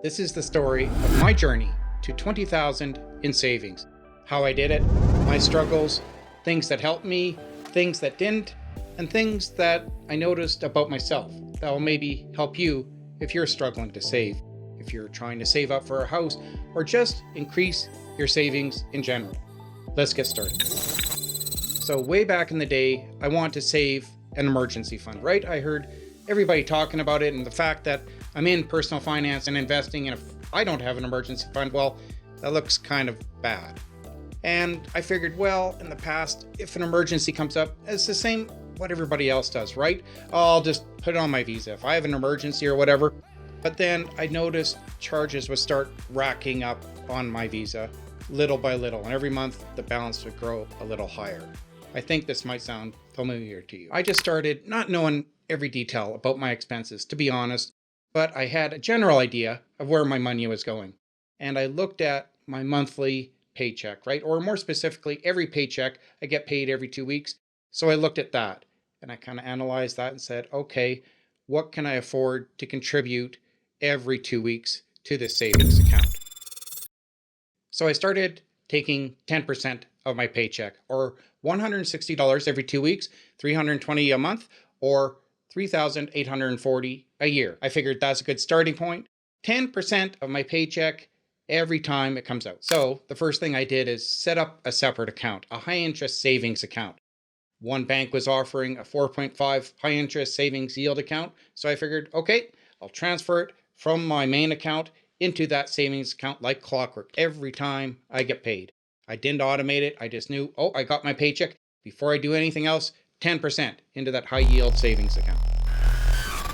This is the story of my journey to 20,000 in savings. How I did it, my struggles, things that helped me, things that didn't, and things that I noticed about myself that will maybe help you if you're struggling to save, if you're trying to save up for a house, or just increase your savings in general. Let's get started. So way back in the day, I wanted to save an emergency fund, right? I heard everybody talking about it and the fact that I'm in personal finance and investing, and if I don't have an emergency fund, well, that looks kind of bad. And I figured, well, in the past, if an emergency comes up, it's the same what everybody else does, right? I'll just put it on my Visa if I have an emergency or whatever. But then I noticed charges would start racking up on my Visa little by little, and every month the balance would grow a little higher. I think this might sound familiar to you. I just started not knowing every detail about my expenses, to be honest, but I had a general idea of where my money was going. And I looked at my monthly paycheck, right? Or more specifically, every paycheck, I get paid every 2 weeks. So I looked at that and I kind of analyzed that and said, okay, what can I afford to contribute every 2 weeks to this savings account? So I started taking 10% of my paycheck, or $160 every 2 weeks, $320 a month, or $3,840 a year. I figured that's a good starting point. 10% of my paycheck every time it comes out. So the first thing I did is set up a separate account, a high interest savings account. One bank was offering a 4.5 high interest savings yield account. So I figured, okay, I'll transfer it from my main account into that savings account like clockwork every time I get paid. I didn't automate it. I just knew, oh, I got my paycheck. Before I do anything else, 10% into that high yield savings account.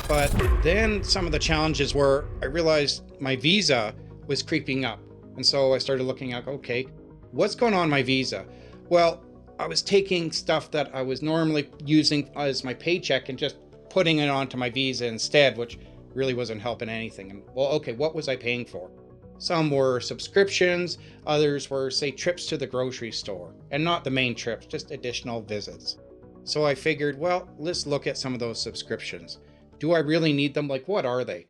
But then some of the challenges were, I realized my Visa was creeping up. And so I started looking at, okay, what's going on my Visa? Well, I was taking stuff that I was normally using as my paycheck and just putting it onto my Visa instead, which really wasn't helping anything. And well, okay, what was I paying for? Some were subscriptions, others were, say, trips to the grocery store, and not the main trips, just additional visits. So I figured, well, let's look at some of those subscriptions. Do I really need them? Like, what are they?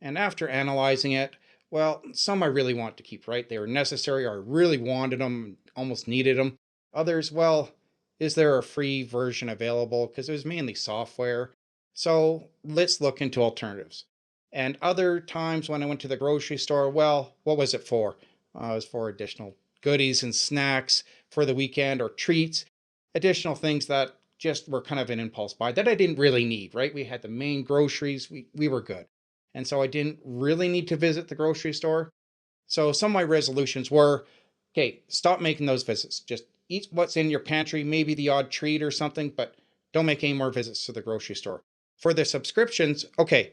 And after analyzing it, well, some I really want to keep, right? They were necessary, or I really wanted them, almost needed them. Others, well, is there a free version available? Because it was mainly software. So let's look into alternatives. And other times when I went to the grocery store, well, what was it for? It was for additional goodies and snacks for the weekend, or treats, additional things that just were kind of an impulse buy that I didn't really need, right? We had the main groceries, we were good. And so I didn't really need to visit the grocery store. So some of my resolutions were, okay, stop making those visits. Just eat what's in your pantry, maybe the odd treat or something, but don't make any more visits to the grocery store. For the subscriptions, okay,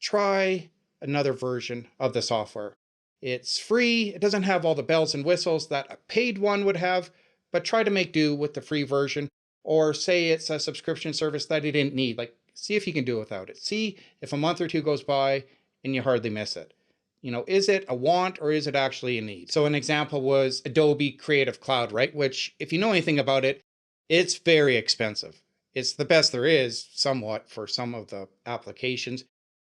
try another version of the software. It's free. It doesn't have all the bells and whistles that a paid one would have, but try to make do with the free version. Or say it's a subscription service that you didn't need. Like, see if you can do without it. See if a month or two goes by and you hardly miss it. You know, is it a want or is it actually a need? So an example was Adobe Creative Cloud, right? Which, if you know anything about it, it's very expensive. It's the best there is, somewhat, for some of the applications,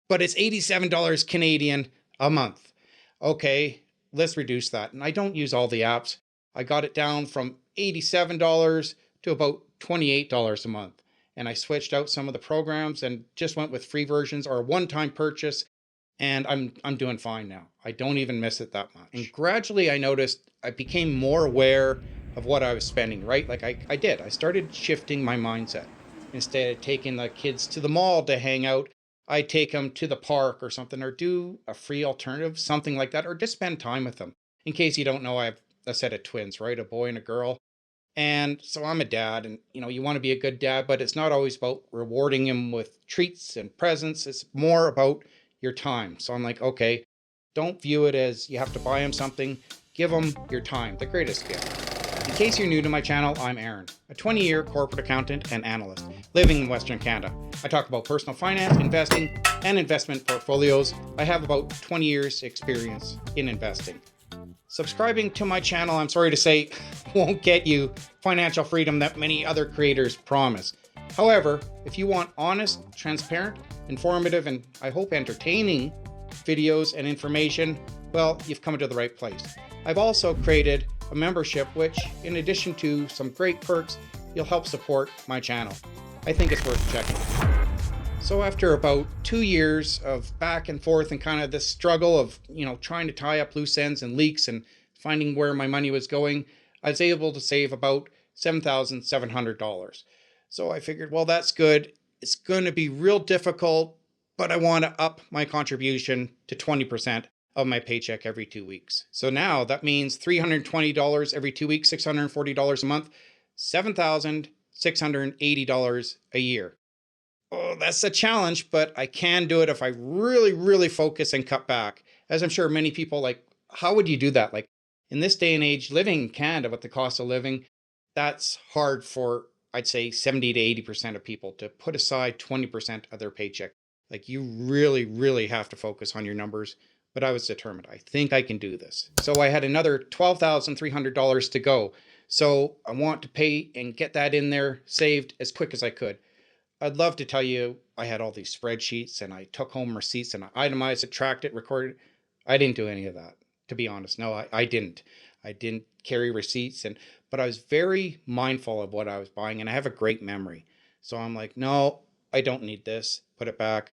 but it's $87 Canadian a month. Okay, let's reduce that. And I don't use all the apps. I got it down from $87 to about $28 a month. And I switched out some of the programs and just went with free versions or a one-time purchase. And I'm doing fine now. I don't even miss it that much. And gradually I noticed I became more aware of what I was spending, right? Like I did. I started shifting my mindset. Instead of taking the kids to the mall to hang out, I take them to the park or something, or do a free alternative, something like that, or just spend time with them. In case you don't know, I have a set of twins, right? A boy and a girl. And so I'm a dad, and you want to be a good dad, but it's not always about rewarding him with treats and presents. It's more about your time. So I'm like, okay, don't view it as you have to buy him something. Give him your time, the greatest gift. In case you're new to my channel, I'm Aaron, a 20-year corporate accountant and analyst living in Western Canada. I talk about personal finance, investing, and investment portfolios. I have about 20 years experience in investing. Subscribing to my channel, I'm sorry to say, won't get you financial freedom that many other creators promise. However, if you want honest, transparent, informative, and I hope entertaining videos and information, well, you've come to the right place. I've also created a membership which, in addition to some great perks, you'll help support my channel. I think it's worth checking. So after about 2 years of back and forth and kind of this struggle of, trying to tie up loose ends and leaks and finding where my money was going, I was able to save about $7,700. So I figured, well, that's good. It's going to be real difficult, but I want to up my contribution to 20% of my paycheck every 2 weeks. So now that means $320 every 2 weeks, $640 a month, $7,680 a year. Oh, that's a challenge, but I can do it if I really, really focus and cut back. As I'm sure many people how would you do that? In this day and age, living in Canada with the cost of living, that's hard for, I'd say, 70 to 80% of people to put aside 20% of their paycheck. You really, really have to focus on your numbers. But I was determined. I think I can do this. So I had another $12,300 to go. So I want to pay and get that in there saved as quick as I could. I'd love to tell you I had all these spreadsheets and I took home receipts and I itemized it, tracked it, recorded it. I didn't do any of that, to be honest. No, I didn't. I didn't carry receipts, but I was very mindful of what I was buying, and I have a great memory. So I'm like, no, I don't need this. Put it back.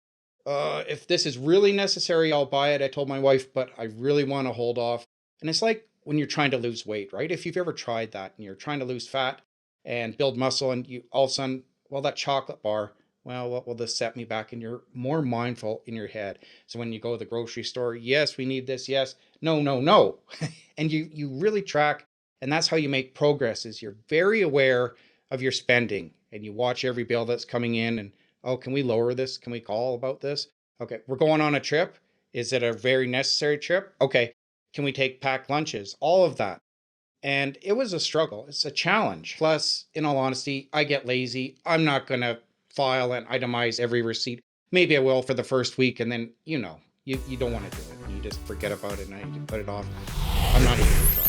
If this is really necessary, I'll buy it. I told my wife, but I really want to hold off. And it's like when you're trying to lose weight, right? If you've ever tried that and you're trying to lose fat and build muscle, and you all of a sudden, well, that chocolate bar, well, what will this set me back? And you're more mindful in your head. So when you go to the grocery store, yes, we need this. Yes, no, no, no. And you really track. And that's how you make progress, is you're very aware of your spending and you watch every bill that's coming in and, oh, can we lower this? Can we call about this? Okay, we're going on a trip. Is it a very necessary trip? Okay, can we take packed lunches? All of that. And it was a struggle. It's a challenge. Plus, in all honesty, I get lazy. I'm not going to file and itemize every receipt. Maybe I will for the first week, and then, you don't want to do it. You just forget about it and you put it off. I'm not even going to try.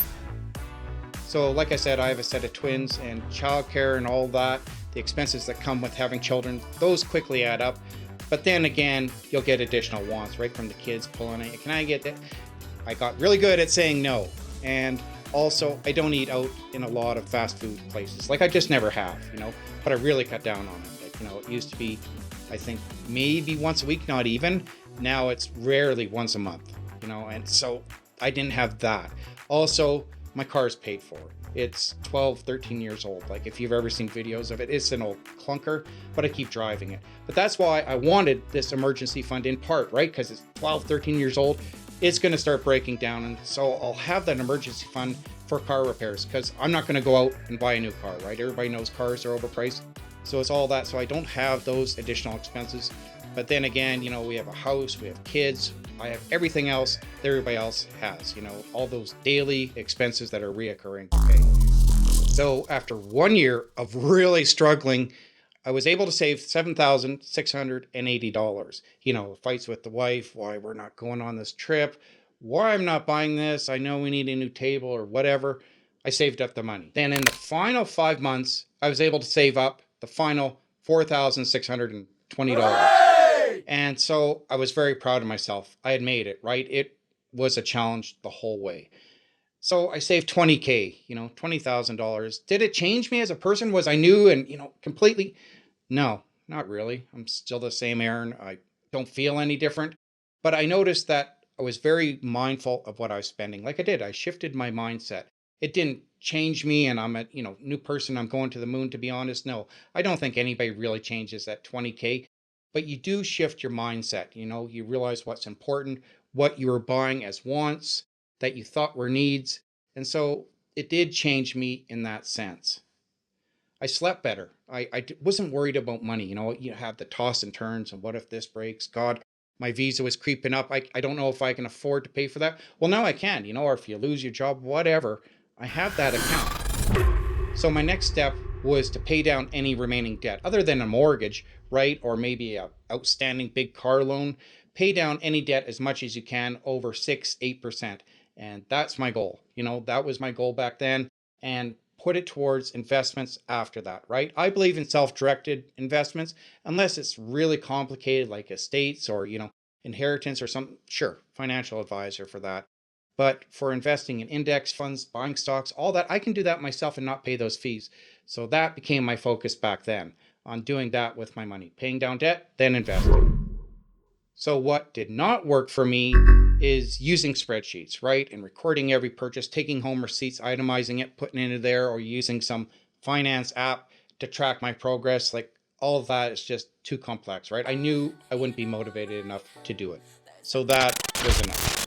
So like I said, I have a set of twins and childcare and all that. The expenses that come with having children, those quickly add up. But then again, you'll get additional wants right from the kids pulling it. Can I get that? I got really good at saying no. And also, I don't eat out in a lot of fast food places. I just never have, but I really cut down on it. It used to be, I think, maybe once a week, not even. Now it's rarely once a month, and so I didn't have that. Also, my car's paid for. It's 12, 13 years old. If you've ever seen videos of it, it's an old clunker, but I keep driving it. But that's why I wanted this emergency fund in part, right? Because it's 12, 13 years old. It's going to start breaking down. And so I'll have that emergency fund for car repairs, because I'm not going to go out and buy a new car, right? Everybody knows cars are overpriced. So it's all that. So I don't have those additional expenses. But then again, we have a house, we have kids, I have everything else that everybody else has, all those daily expenses that are reoccurring. Okay. So after 1 year of really struggling, I was able to save $7,680. Fights with the wife, why we're not going on this trip, why I'm not buying this. I know we need a new table or whatever. I saved up the money. Then in the final 5 months, I was able to save up the final $4,620. Hooray! And so I was very proud of myself. I had made it, right? It was a challenge the whole way. So I saved $20K, $20,000. Did it change me as a person? Was I new and, completely? No, not really. I'm still the same Aaron. I don't feel any different. But I noticed that I was very mindful of what I was spending. Like I did, I shifted my mindset. It didn't change me and I'm a, new person. I'm going to the moon, to be honest. No, I don't think anybody really changes at 20K. But you do shift your mindset. You realize what's important, what you were buying as wants that you thought were needs. And so it did change me in that sense. I slept better. I wasn't worried about money. You have the toss and turns and what if this breaks? God, my visa was creeping up. I don't know if I can afford to pay for that. Well, now I can, or if you lose your job, whatever, I have that account. So my next step was to pay down any remaining debt other than a mortgage, right? Or maybe a outstanding big car loan. Pay down any debt as much as you can, over 6-8%. And that's my goal. That was my goal back then, and put it towards investments after that, right? I believe in self-directed investments, unless it's really complicated like estates or, inheritance or some, sure, financial advisor for that. But for investing in index funds, buying stocks, all that, I can do that myself and not pay those fees. So that became my focus back then, on doing that with my money, paying down debt, then investing. So what did not work for me is using spreadsheets, right? And recording every purchase, taking home receipts, itemizing it, putting it into there, or using some finance app to track my progress. Like all of that is just too complex, right? I knew I wouldn't be motivated enough to do it. So that was enough.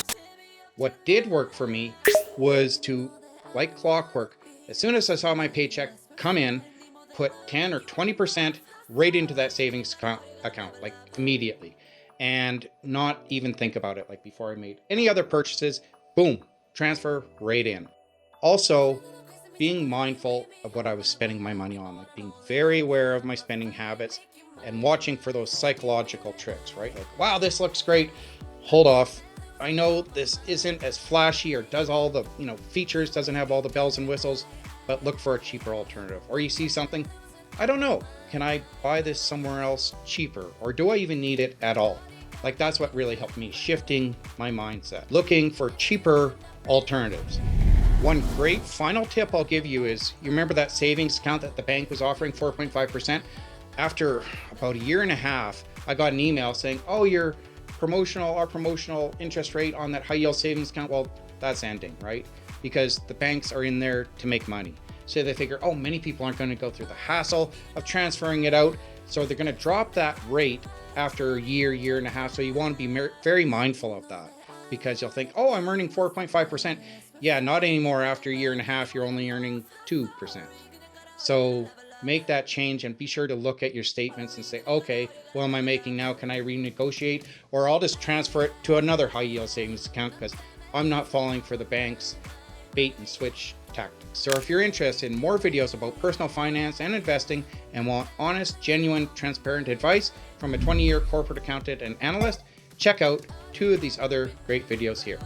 What did work for me was to, like clockwork, as soon as I saw my paycheck come in, put 10 or 20% right into that savings account, like immediately, and not even think about it. Like before I made any other purchases, boom, transfer right in. Also, being mindful of what I was spending my money on, like being very aware of my spending habits and watching for those psychological tricks, right? Like, wow, this looks great. Hold off. I know this isn't as flashy or does all the, features, doesn't have all the bells and whistles, but look for a cheaper alternative. Or you see something, I don't know, can I buy this somewhere else cheaper? Or do I even need it at all? Like that's what really helped me, shifting my mindset, looking for cheaper alternatives. One great final tip I'll give you is, you remember that savings account that the bank was offering 4.5%? After about a year and a half, I got an email saying, oh, our promotional interest rate on that high yield savings account, well, that's ending, right? Because the banks are in there to make money. So they figure, oh, many people aren't going to go through the hassle of transferring it out. So they're going to drop that rate after a year and a half. So you want to be very mindful of that, because you'll think, oh, I'm earning 4.5%. Yeah, not anymore. After a year and a half, you're only earning 2%. So make that change and be sure to look at your statements and say, okay, what am I making now? Can I renegotiate? Or I'll just transfer it to another high yield savings account because I'm not falling for the bank's bait and switch tactics. So if you're interested in more videos about personal finance and investing and want honest, genuine, transparent advice from a 20-year corporate accountant and analyst, check out 2 of these other great videos here.